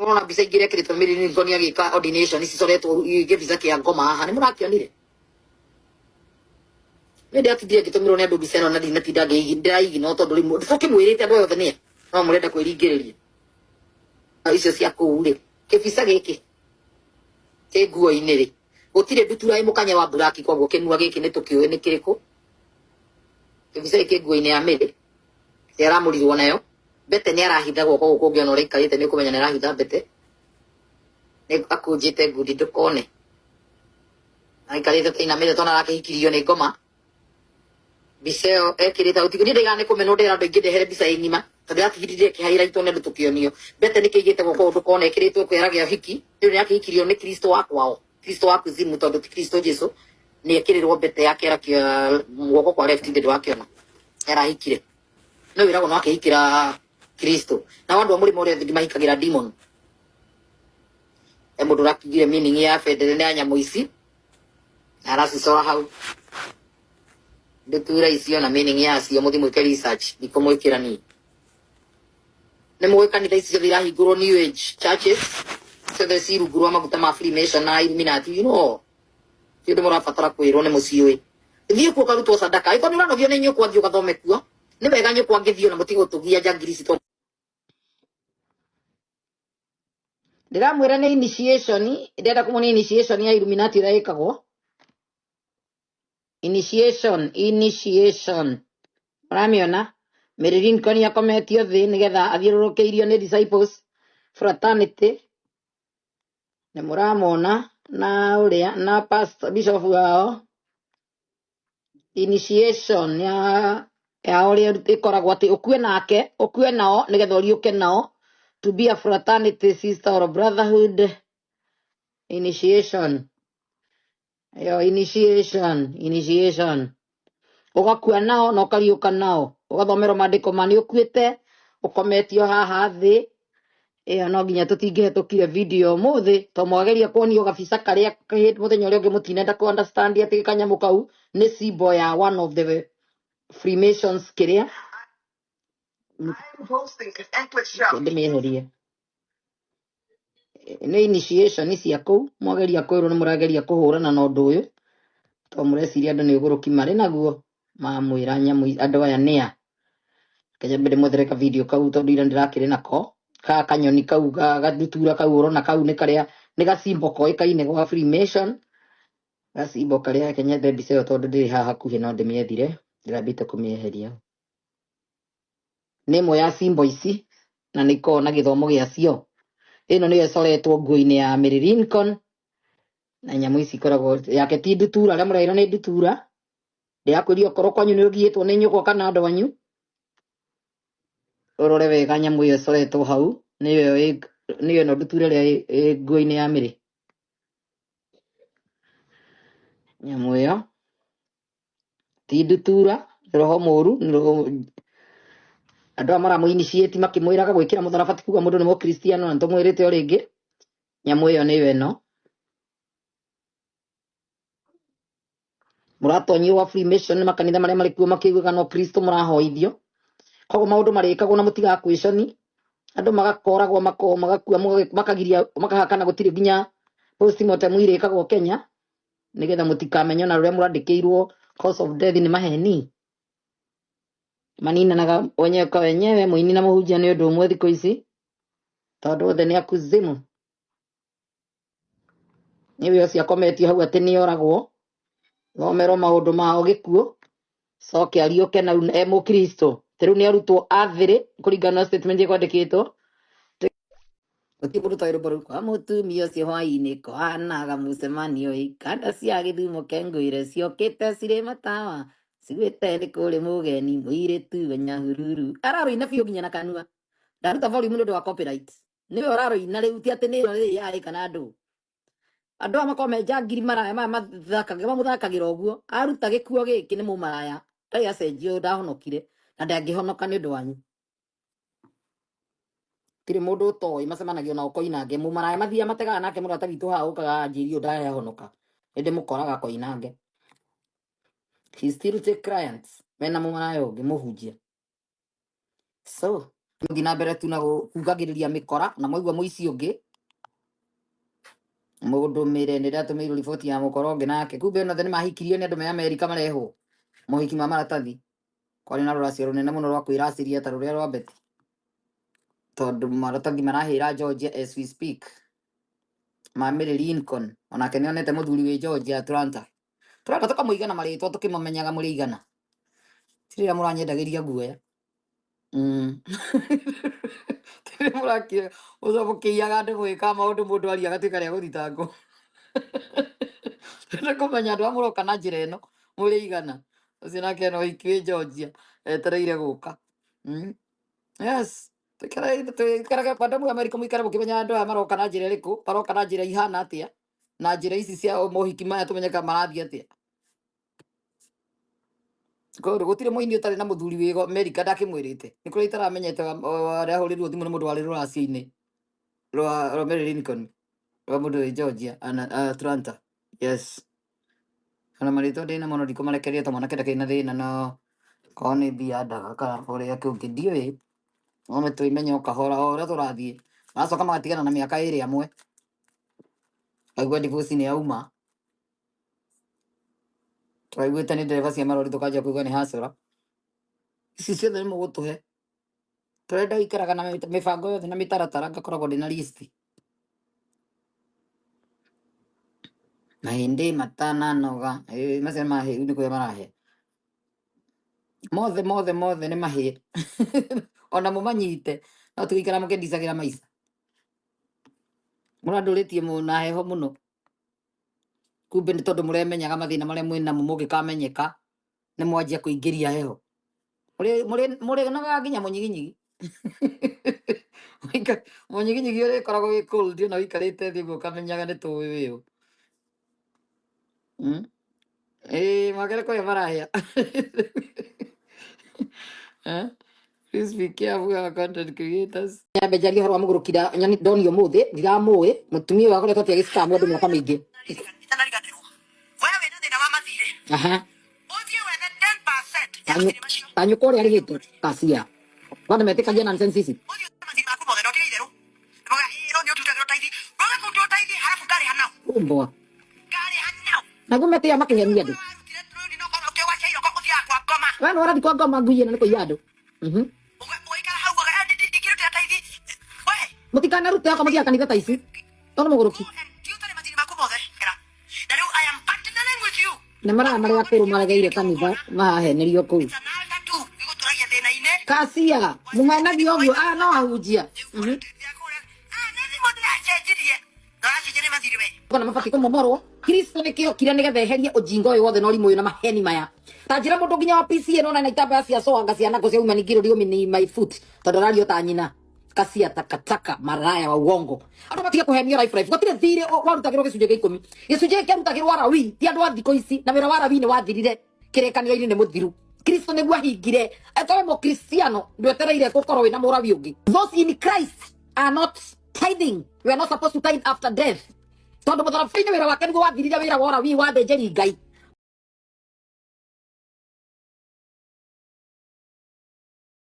Ona bisa igire kirito Mary Lincoln agika ordination ici coretwo igivisa kia ngoma haha ni murakionire ndio atithie gitumiro ni andu mbica ino na ndinatinda ngiigi no tondu rimwe ndukimwirite andu yothe ni no murenda kwiringiriria icio cia kuu ri kibisa giki ki nguo-ini ri gutire ndutura imukanya wa buraki koguo kinua giki ni tukiuĩ ni kiriku kibisa giki nguo-ini ya Mary yaramurirwo nayo bete ni arahitha guoko guku ngiona uri ikarite ni ukumenya ni arahitha bete ni akunjite ngundi ndukone aikarite tainamire tona arakihikirio ni ngoma biseo ekirite utigiri ndigane kumenya ndira andu ingi ndehere mbica ing'ima tondu yatigirire kihaira ne ndutukionio bete ni kiigite guoko ndukone ekiritwo kwera gia hiki riu ni akihikirio ni Kristo wa kwao Kristo wa kuzimu tondu ti Kristo Jesu ni ekirirwo bete yake arakio guoko kwa left ndi wakiona arahikire no wirago no akihikira Kristo na wandu amuri more ndi mahikagira demon mundu rakigire meaning ya federe na nyamu ici aracicora hau ndutura icio na meaning ya cio muthi mwike research ndikumwikira ni mwe kanitha icio irahingurwo new age churches so the shiru guru amaguta ma Freemason na Illuminati you know ndio murabatara kwirwo ni muciui thie ku karutwo sadaka iko nduranogio ni nyukwa thio gathome kuo ni wega nyukwa ngithio na mutigo tugia jangirisi to ndiramwira ni initiation ndenda kumoni initiation ya Illuminati iraikagwo initiation ramiona Mary Lincoln yakometio thi nigetha athiururukeirio ni disciples fraternity ni muramona na uria na pastor bishop wao initiation ya uria ikoragwo ati ukue nake ukue nao nigetha uriuke nao to be a fraternity sister or a brotherhood initiation initiation ugakua nao na ukariuka nao ugathomero mandiko mani ukuite ukometio haha thi no nginya tutingihĩtũkire video muthi to mwageria kuonio gabisa karia kahit muthenya uria ungi mutinenda ku understand ati kanyamu kau ni symbol ya one of the Freemasons kiria ndimiherie ni initiation cia kuu mwageria kwirwo ni murageria kuhurana na undu uyu to mureciria andu ni uguruki mari naguo mamwira nyamu andu aya nia kenya mbere muthereka video kau tondu ira ndirakire nako ka kanyoni kau gadutura kau urona kau ni karia ni gacimbo koikaine gwa Freemason gacimbo karia kenya mbica tondu ndiri haha hakuhi no ndimiethire ndirambite kumieheria ni mo ya symbol ici na niko na githomo giacio ino ni ecoretwo nguo-ini ya Mary Lincoln na nyamu ici koragwo yake ti ndutura aria muraira ni ndutura ndiakwirio korwo kwanyu ni ugiitwo ni nyuko kana andu anyu urore wega nyamu iyo ecoretwo hau niyo no ndutura ria nguo-ini ya Mary nyamu iyo ti ndutura roho muru andu amara mu initiate makimwiraga gwikira mutharabati kuga mundu ni mu Kristiano na tumwirite o ringi nyamu iyo niyo eno muratonyio wa Freemason makanitha maria mari kuo makiugaga no Kristo murahoithio koguo maundu marikagwo na mutigakwiconi andu magakoragwo magakua makagiria makahakana gutiri nginya postmortem irikagwo Kenya nigetha mutikamenyo na ruria murandikirwo cause of death ni maheni maninanaga wenyewe muini na muhunjia ni undu umwe thiku ici tondu othe ni akuzimu niwe cia kometio hau ati ni oragwo thomero maundu mao gikuo coke ariuke na mu Kristo riu ni arutwo athiri kuringana na statement ikwandikitwo utiburuta irubaru kwa mutumia ucio hwaini kwanaga mucemanio ikanda cia githumo kenguire ciokite ciri matawa cigwite ni kuri mugeni muiritu wanyahururu araroina biu nginya na kanua ndaruta volume ndu wa copyright niwe araroina riu ti ati ni ri yari kana andu amakomenja ngiri maraya mamuthakagira uguo aruta gikuo giki ni mumaraya ndai acenjio ndahonokire na ndangihonoka ni undu wanyu tiri mundu utoi macemanagio na ukoinange mumaraya mathia mategaga nake murata witu haha ukaga njirio ndahonoka indi mukoraga koinange he still take clients mena mumaraya ungi muhunjia so ngina mbere tu na kugagiriria mikora na moigwa muici ungi mundu mire ni ndatumeiru riboti ya mukoro ngi nake kumbe no thani mahikirio ni andu me America mareho mohiki ma maratathi kwari na ruracio runene muno rwa kwirasiria ta ruria rwa beti tondu maratathi marahira Georgia as we speak ma Mary Lincoln onake ni onete muthuri wi Georgia Atlanta turenda tukamuigana maritwa tukimumenyaga muri igana tirira muranyendagiria guoya tiri murakia ucobokiaga andu gwika maundu mundu aria gatuika ria guthitango tiri kumenya andu amuroka na njira ino muri igana ucio nake no ikwi Georgia etereire guka yes tukaraga pandamu America muikara mukimenya andu aya maroka na njira iriku baroka na njira ihana atia na njira ici cia mohiki maya tumenyeka marathie atia Koro gutire muini utari na muthuri wi America ndakimwirite ni kuri itaramenyete aria hurirwo thimu ni mundu wari ruracio-ini rwa Mary Lincoln rwa mundu wi Georgia Atlanta yes kana marito ndina muno ndikumarekeria ta mwana kenda kina thina no koni bia ndaga kana uria kungi ndiwi no tuimenya ukahora ora turathie macoka magatigana na miaka iri amwe aigua divorce ni auma twaiguite ni ndereba cia marori tukanjia kuigua ni hasara ici ciothe ni mugutuhe turenda ikaraga na mibango yothe na mitaratara ngakoragwo ndina list mahindi matana noga macio mahe ni kuya marahe mothe ni mahe ona mumanyite no tugikara mukindicagira maica muranduritie muna heho muno kumbe ni tondu muremenyaga mathina maria mwina mugikamenyeka ni mwanjia kuingiria heho muri naga nginya munyiginyigi munyiginyigi uri koragwo wi cold na wikarite thi guo kamenyaga ni tuwi wiu magere ko marahia please be careful our content creators nyambe jari horo amugurukira nyani ndoni umuthi ndiramui mutumia wako leto tia gicika mundu mwaka mingi aha anyu kore ari gitu kasia bado metekagia nonsense hizi umbo na gumetia makihemia ndu wana ora dikwa ngoma nguye na ko yado mutikana rute yako mugia kanitha taisi tono muguruki na mara akuru marageire kanitha mahenerio kuu kasia mumena biogyo no ahujia kona mafati ko momoro Kristo ni kio kira nigetha eherie ujinga uyu wothe no rimu uyu na maheni maya tanjira mundu nginya wa PC no na itamba cia soanga cia nako cia umani ngiro rio mini my foot todarario ta nyina kasia takataka maraya wa uongo andu matiga kuhenia life gotire thire warutagirwo gicunje gia 10 gicunje kia rutagirwo arawi ti andu a thiko ici na wira wa arawi ni wathirire kirekanio-ini ni muthiru Kristo ni gwahingire etawe mo Kristiano ndwetereire gukorwo wina murawi ungi those in Christ are not tithing we are not supposed to tithe after death tondu mutharafiini wira wake niguo wathirire wira wa ũrawi wa thĩnjĩri Ngai